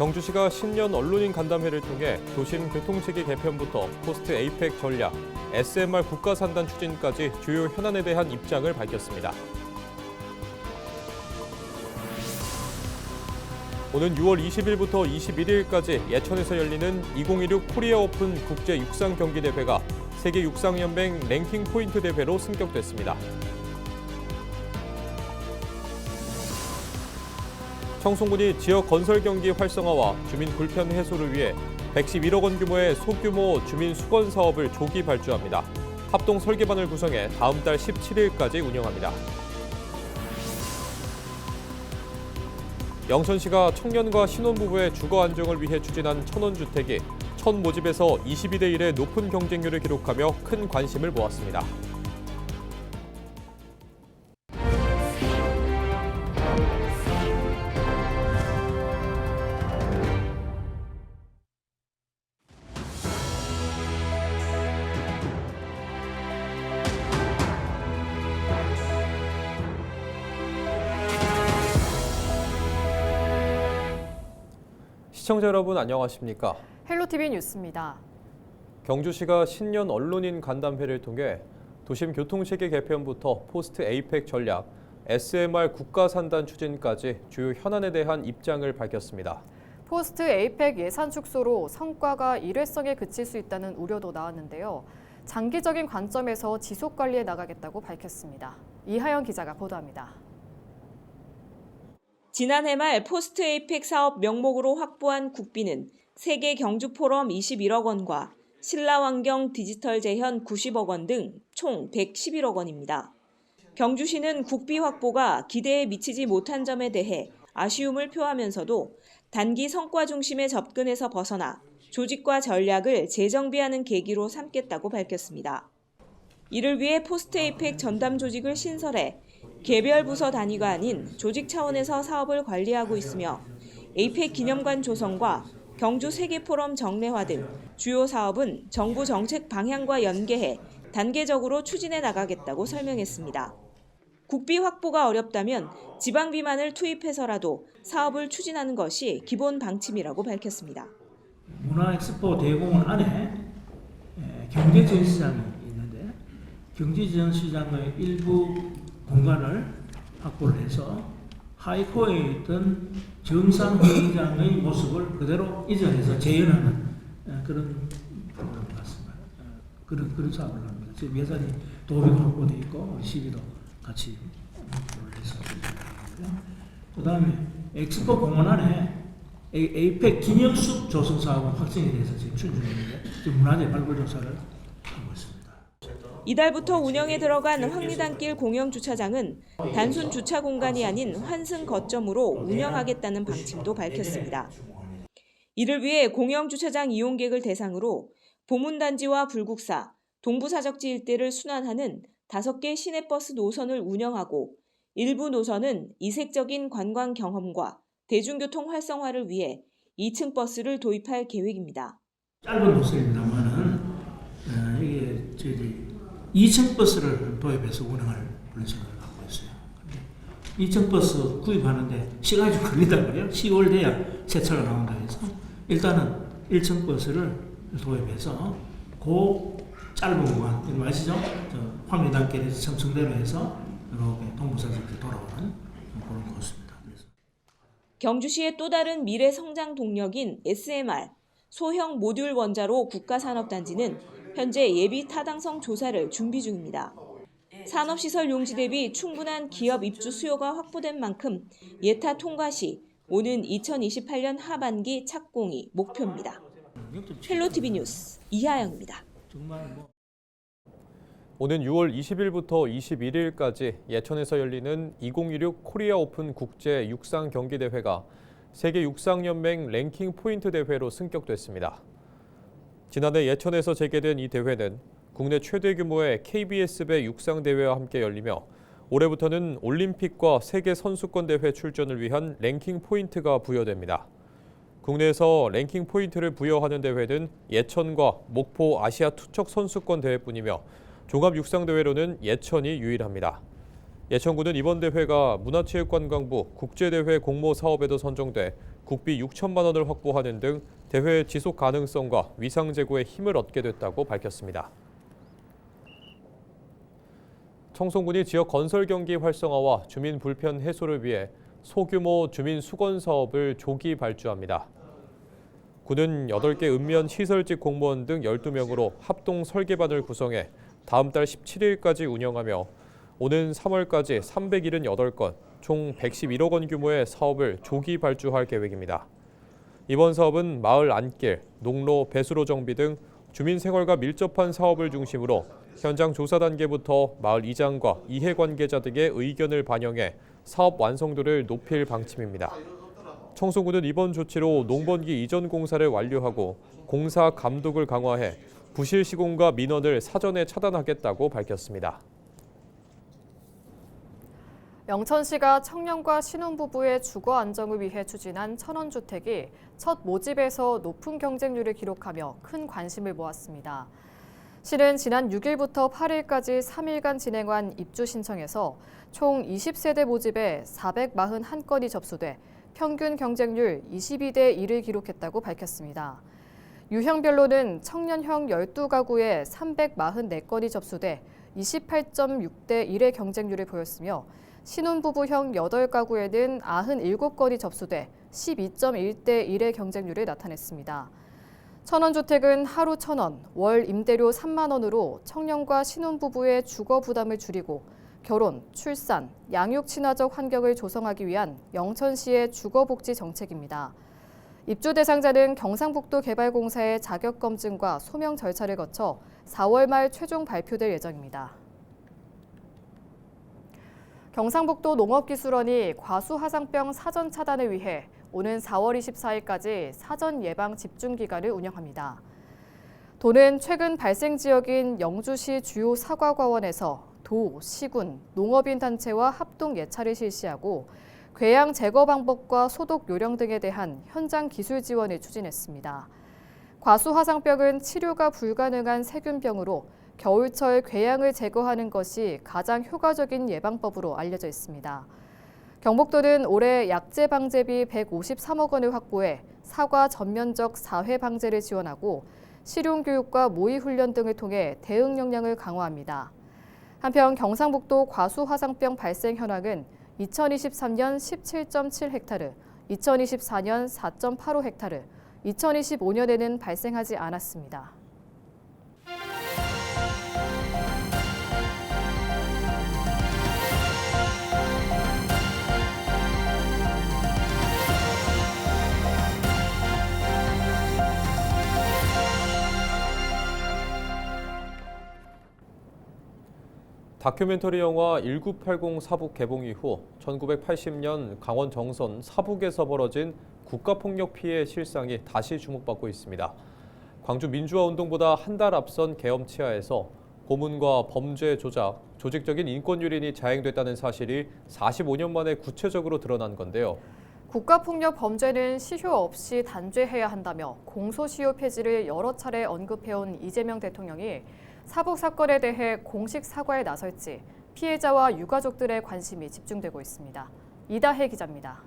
경주시가 신년 언론인 간담회를 통해 도심 교통체계 개편부터 포스트 에이펙 전략, SMR 국가산단 추진까지 주요 현안에 대한 입장을 밝혔습니다. 오는 6월 20일부터 21일까지 예천에서 열리는 2016 코리아 오픈 국제 육상 경기 대회가 세계 육상연맹 랭킹 포인트 대회로 승격됐습니다. 청송군이 지역 건설 경기 활성화와 주민 불편 해소를 위해 111억 원 규모의 소규모 주민 수건 사업을 조기 발주합니다. 합동 설계반을 구성해 다음 달 17일까지 운영합니다. 영천시가 청년과 신혼부부의 주거 안정을 위해 추진한 천원주택이 첫 모집에서 22대 1의 높은 경쟁률을 기록하며 큰 관심을 모았습니다. 시청자 여러분 안녕하십니까? 헬로티비 뉴스입니다. 경주시가 신년 언론인 간담회를 통해 도심 교통체계 개편부터 포스트 에이펙 전략, SMR 국가산단 추진까지 주요 현안에 대한 입장을 밝혔습니다. 포스트 에이펙 예산 축소로 성과가 일회성에 그칠 수 있다는 우려도 나왔는데요. 장기적인 관점에서 지속 관리해 나가겠다고 밝혔습니다. 이하영 기자가 보도합니다. 지난해 말 포스트 에이펙 사업 명목으로 확보한 국비는 세계 경주 포럼 21억 원과 신라환경 디지털 재현 90억 원 등 총 111억 원입니다. 경주시는 국비 확보가 기대에 미치지 못한 점에 대해 아쉬움을 표하면서도 단기 성과 중심의 접근에서 벗어나 조직과 전략을 재정비하는 계기로 삼겠다고 밝혔습니다. 이를 위해 포스트 에이펙 전담 조직을 신설해 개별 부서 단위가 아닌 조직 차원에서 사업을 관리하고 있으며 에이펙 기념관 조성과 경주 세계포럼 정례화 등 주요 사업은 정부 정책 방향과 연계해 단계적으로 추진해 나가겠다고 설명했습니다. 국비 확보가 어렵다면 지방비만을 투입해서라도 사업을 추진하는 것이 기본 방침이라고 밝혔습니다. 문화엑스포 대공원 안에 경제전시장이 있는데 경제전시장의 일부 공간을 확보를 해서 하이코에 있던 정상회의장의 모습을 그대로 이전해서 재현하는 그런 프로그램 같습니다. 그런 사업을 합니다. 지금 예산이 도비가 확보되어 있고 시비도 같이 확보를 해서 그 다음에 엑스포 공원 안에 에이펙 기념숲 조성 사업은 확정이 돼서 지금 추진 중인데 지금 문화재 발굴 조사를 하고 있습니다. 이달부터 운영에 들어간 황리단길 공영주차장은 단순 주차 공간이 아닌 환승 거점으로 운영하겠다는 방침도 밝혔습니다. 이를 위해 공영주차장 이용객을 대상으로 보문단지와 불국사, 동부사적지 일대를 순환하는 5개 시내버스 노선을 운영하고 일부 노선은 이색적인 관광 경험과 대중교통 활성화를 위해 2층 버스를 도입할 계획입니다. 짧은 노선입니다만은 이게 2층 버스를 도입해서 운행할 분석을 하고 있어요. 2층 버스 구입하는데 시간이 좀 걸린단 말이에요. 10월 돼야 새 차가 나온다 해서 일단은 1층 버스를 도입해서 그 짧은 구간, 여기 아시죠? 황리단길에서 청청대로 해서 이렇게 동부사적으로 돌아오는 그런 코스입니다. 경주시의 또 다른 미래 성장 동력인 SMR, 소형 모듈 원자로 국가산업단지는 현재 예비 타당성 조사를 준비 중입니다. 산업시설 용지 대비 충분한 기업 입주 수요가 확보된 만큼 예타 통과 시 오는 2028년 하반기 착공이 목표입니다. 헬로티비 뉴스 이하영입니다. 오는 6월 20일부터 21일까지 예천에서 열리는 2016 코리아 오픈 국제 육상 경기 대회가 세계 육상연맹 랭킹 포인트 대회로 승격됐습니다. 지난해 예천에서 재개된 이 대회는 국내 최대 규모의 KBS배 육상대회와 함께 열리며 올해부터는 올림픽과 세계 선수권 대회 출전을 위한 랭킹 포인트가 부여됩니다. 국내에서 랭킹 포인트를 부여하는 대회는 예천과 목포 아시아 투척 선수권 대회뿐이며 종합육상대회로는 예천이 유일합니다. 예천군은 이번 대회가 문화체육관광부 국제대회 공모 사업에도 선정돼 국비 6천만 원을 확보하는 등 대회 지속 가능성과 위상 제고에 힘을 얻게 됐다고 밝혔습니다. 청송군이 지역 건설 경기 활성화와 주민 불편 해소를 위해 소규모 주민 수건 사업을 조기 발주합니다. 군은 8개 읍면 시설직 공무원 등 12명으로 합동 설계반을 구성해 다음 달 17일까지 운영하며 오는 3월까지 378건, 총 111억 원 규모의 사업을 조기 발주할 계획입니다. 이번 사업은 마을 안길, 농로, 배수로 정비 등 주민 생활과 밀접한 사업을 중심으로 현장 조사 단계부터 마을 이장과 이해관계자 등의 의견을 반영해 사업 완성도를 높일 방침입니다. 청송군은 이번 조치로 농번기 이전 공사를 완료하고 공사 감독을 강화해 부실 시공과 민원을 사전에 차단하겠다고 밝혔습니다. 영천시가 청년과 신혼부부의 주거 안정을 위해 추진한 천원주택이 첫 모집에서 높은 경쟁률을 기록하며 큰 관심을 모았습니다. 시는 지난 6일부터 8일까지 3일간 진행한 입주 신청에서 총 20세대 모집에 441건이 접수돼 평균 경쟁률 22대 1을 기록했다고 밝혔습니다. 유형별로는 청년형 12가구에 344건이 접수돼 28.6대 1의 경쟁률을 보였으며 신혼부부형 8가구에는 97건이 접수돼 12.1대 1의 경쟁률을 나타냈습니다. 천원주택은 하루 1,000원, 월 임대료 3만 원으로 청년과 신혼부부의 주거 부담을 줄이고 결혼, 출산, 양육 친화적 환경을 조성하기 위한 영천시의 주거복지 정책입니다. 입주 대상자는 경상북도 개발공사의 자격검증과 소명 절차를 거쳐 4월 말 최종 발표될 예정입니다. 경상북도 농업기술원이 과수화상병 사전 차단을 위해 오는 4월 24일까지 사전 예방 집중기간을 운영합니다. 도는 최근 발생 지역인 영주시 주요 사과과원에서 도, 시군, 농업인 단체와 합동 예찰을 실시하고 궤양 제거 방법과 소독 요령 등에 대한 현장 기술 지원을 추진했습니다. 과수화상병은 치료가 불가능한 세균병으로 겨울철 궤양을 제거하는 것이 가장 효과적인 예방법으로 알려져 있습니다. 경북도는 올해 약재 방제비 153억 원을 확보해 사과 전면적 사회 방제를 지원하고 실용 교육과 모의 훈련 등을 통해 대응 역량을 강화합니다. 한편 경상북도 과수화상병 발생 현황은 2023년 17.7헥타르, 2024년 4.85헥타르, 2025년에는 발생하지 않았습니다. 다큐멘터리 영화 1980 사북 개봉 이후 1980년 강원 정선 사북에서 벌어진 국가폭력 피해 실상이 다시 주목받고 있습니다. 광주 민주화운동보다 한 달 앞선 계엄 치하에서 고문과 범죄 조작, 조직적인 인권 유린이 자행됐다는 사실이 45년 만에 구체적으로 드러난 건데요. 국가폭력 범죄는 시효 없이 단죄해야 한다며 공소시효 폐지를 여러 차례 언급해온 이재명 대통령이 사북 사건에 대해 공식 사과에 나설지 피해자와 유가족들의 관심이 집중되고 있습니다. 이다혜 기자입니다.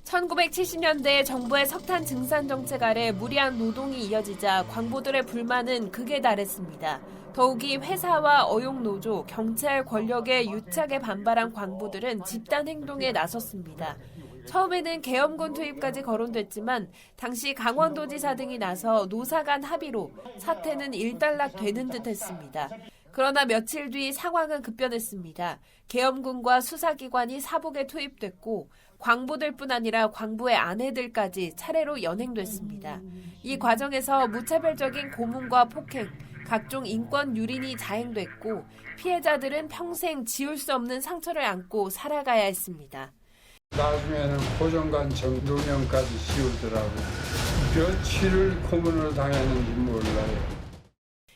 1970년대 정부의 석탄 증산 정책 아래 무리한 노동이 이어지자 광부들의 불만은 극에 달했습니다. 더욱이 회사와 어용노조, 경찰 권력에 유착에 반발한 광부들은 집단 행동에 나섰습니다. 처음에는 계엄군 투입까지 거론됐지만 당시 강원도지사 등이 나서 노사 간 합의로 사태는 일단락되는 듯했습니다. 그러나 며칠 뒤 상황은 급변했습니다. 계엄군과 수사기관이 사북에 투입됐고 광부들뿐 아니라 광부의 아내들까지 차례로 연행됐습니다. 이 과정에서 무차별적인 고문과 폭행, 각종 인권 유린이 자행됐고 피해자들은 평생 지울 수 없는 상처를 안고 살아가야 했습니다. 나중에는 고정관 정동영까지 씌우더라고. 며칠을 고문을 당했는지 몰라요.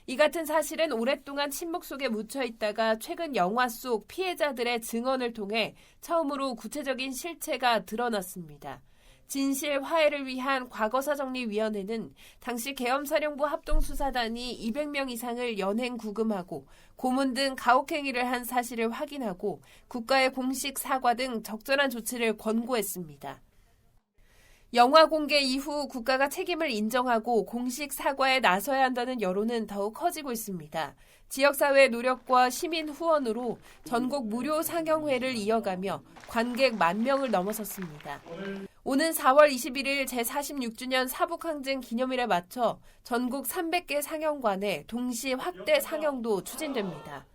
이 같은 사실은 오랫동안 침묵 속에 묻혀 있다가 최근 영화 속 피해자들의 증언을 통해 처음으로 구체적인 실체가 드러났습니다. 진실 화해를 위한 과거사정리위원회는 당시 계엄사령부 합동수사단이 200명 이상을 연행 구금하고 고문 등 가혹행위를 한 사실을 확인하고 국가의 공식 사과 등 적절한 조치를 권고했습니다. 영화 공개 이후 국가가 책임을 인정하고 공식 사과에 나서야 한다는 여론은 더욱 커지고 있습니다. 지역사회의 노력과 시민 후원으로 전국 무료 상영회를 이어가며 관객 10,000명을 넘어섰습니다. 오는 4월 21일 제46주년 사북항쟁 기념일에 맞춰 전국 300개 상영관에 동시 확대 상영도 추진됩니다.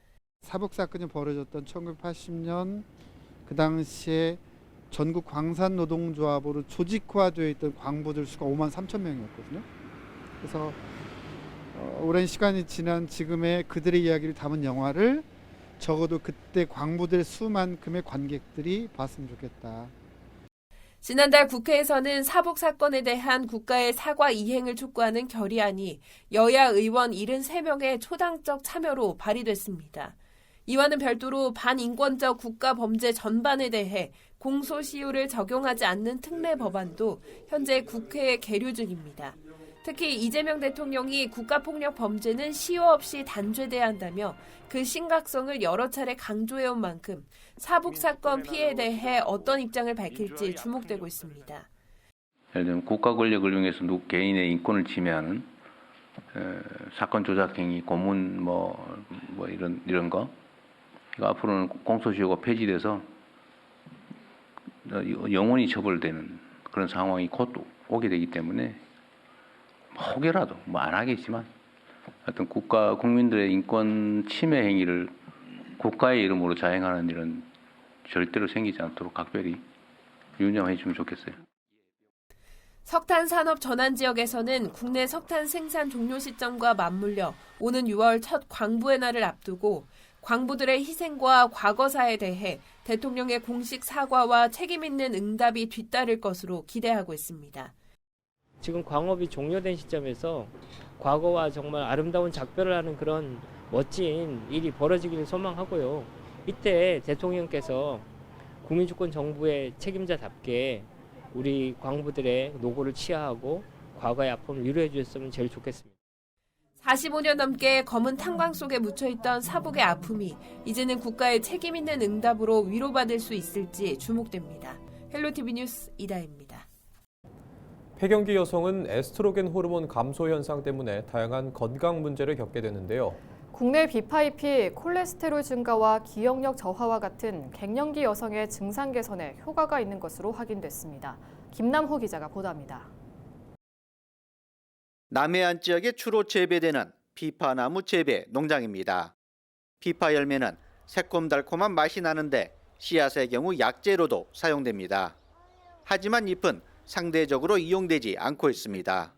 사북 사건이 벌어졌던 1980년 그 당시에 전국 광산노동조합으로 조직화되어 있던 광부들 수가 53,000명이었거든요. 그래서 오랜 시간이 지난 지금의 그들의 이야기를 담은 영화를 적어도 그때 광부들 수만큼의 관객들이 봤으면 좋겠다. 지난달 국회에서는 사북 사건에 대한 국가의 사과 이행을 촉구하는 결의안이 여야 의원 73명의 초당적 참여로 발의됐습니다. 이와는 별도로 반인권적 국가 범죄 전반에 대해 공소시효를 적용하지 않는 특례 법안도 현재 국회에 계류 중입니다. 특히 이재명 대통령이 국가폭력 범죄는 시효 없이 단죄돼야 한다며 그 심각성을 여러 차례 강조해온 만큼 사북 사건 피해에 대해 어떤 입장을 밝힐지 주목되고 있습니다. 예를 들면 국가 권력을 이용해서 개인의 인권을 침해하는 사건 조작 행위, 고문 이런 거. 이거 앞으로는 공소시효가 폐지돼서 영원히 처벌되는 그런 상황이 곧 오게 되기 때문에 혹여라도 안 하겠지만 어떤 국민들의 인권 침해 행위를 국가의 이름으로 자행하는 일은 절대로 생기지 않도록 각별히 유념해 주면 좋겠어요. 석탄 산업 전환 지역에서는 국내 석탄 생산 종료 시점과 맞물려 오는 6월 첫 광부의 날을 앞두고 광부들의 희생과 과거사에 대해 대통령의 공식 사과와 책임 있는 응답이 뒤따를 것으로 기대하고 있습니다. 지금 광업이 종료된 시점에서 과거와 정말 아름다운 작별을 하는 그런 멋진 일이 벌어지기를 소망하고요. 이때 대통령께서 국민주권 정부의 책임자답게 우리 광부들의 노고를 치하하고 과거의 아픔을 위로해 주셨으면 제일 좋겠습니다. 45년 넘게 검은 탄광 속에 묻혀있던 사북의 아픔이 이제는 국가의 책임 있는 응답으로 위로받을 수 있을지 주목됩니다. 헬로티비 뉴스 이다혜입니다. 폐경기 여성은 에스트로겐 호르몬 감소 현상 때문에 다양한 건강 문제를 겪게 되는데요. 국내 비파잎이 콜레스테롤 증가와 기억력 저하와 같은 갱년기 여성의 증상 개선에 효과가 있는 것으로 확인됐습니다. 김남호 기자가 보도합니다. 남해안 지역에 주로 재배되는 비파나무 재배 농장입니다. 비파 열매는 새콤달콤한 맛이 나는데 씨앗의 경우 약재로도 사용됩니다. 하지만 잎은 상대적으로 이용되지 않고 있습니다.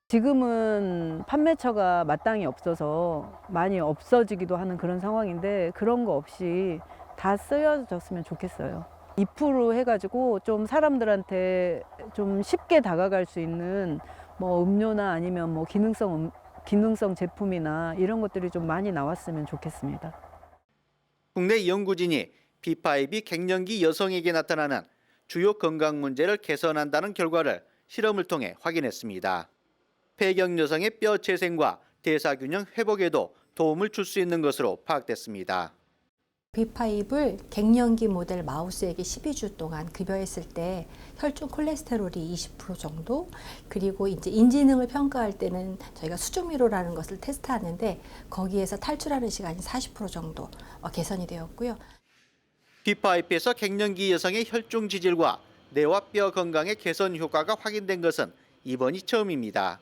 지금은 판매처가 마땅히 없어서 많이 없어지기도 하는 그런 상황인데 그런 거 없이 다 쓰여졌으면 좋겠어요. 잎으로 해가지고 좀 사람들한테 좀 쉽게 다가갈 수 있는 뭐 음료나 아니면 뭐 기능성 제품이나 이런 것들이 좀 많이 나왔으면 좋겠습니다. 국내 연구진이 비파잎이 갱년기 여성에게 나타나는 주요 건강 문제를 개선한다는 결과를 실험을 통해 확인했습니다. 폐경 여성의 뼈 재생과 대사균형 회복에도 도움을 줄 수 있는 것으로 파악됐습니다. 비파잎을 갱년기 모델 마우스에게 12주 동안 급여했을 때 혈중 콜레스테롤이 20% 정도, 그리고 이제 인지능을 평가할 때는 저희가 수중미로라는 것을 테스트하는데 거기에서 탈출하는 시간이 40% 정도 개선이 되었고요. 비파잎에서 갱년기 여성의 혈중 지질과 뇌와 뼈 건강의 개선 효과가 확인된 것은 이번이 처음입니다.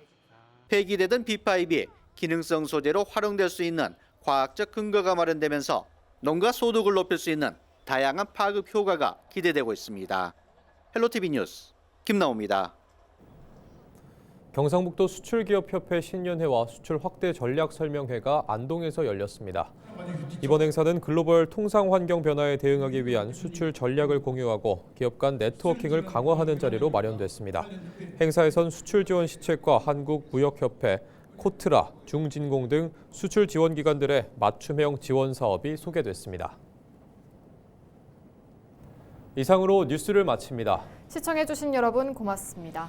폐기되던 비파잎이 기능성 소재로 활용될 수 있는 과학적 근거가 마련되면서 농가 소득을 높일 수 있는 다양한 파급 효과가 기대되고 있습니다. 헬로티비 뉴스 김나옵니다. 경상북도 수출기업협회 신년회와 수출 확대 전략 설명회가 안동에서 열렸습니다. 이번 행사는 글로벌 통상 환경 변화에 대응하기 위한 수출 전략을 공유하고 기업 간 네트워킹을 강화하는 자리로 마련됐습니다. 행사에선 수출 지원 시책과 한국무역협회, 코트라, 중진공 등 수출 지원 기관들의 맞춤형 지원 사업이 소개됐습니다. 이상으로 뉴스를 마칩니다. 시청해주신 여러분 고맙습니다.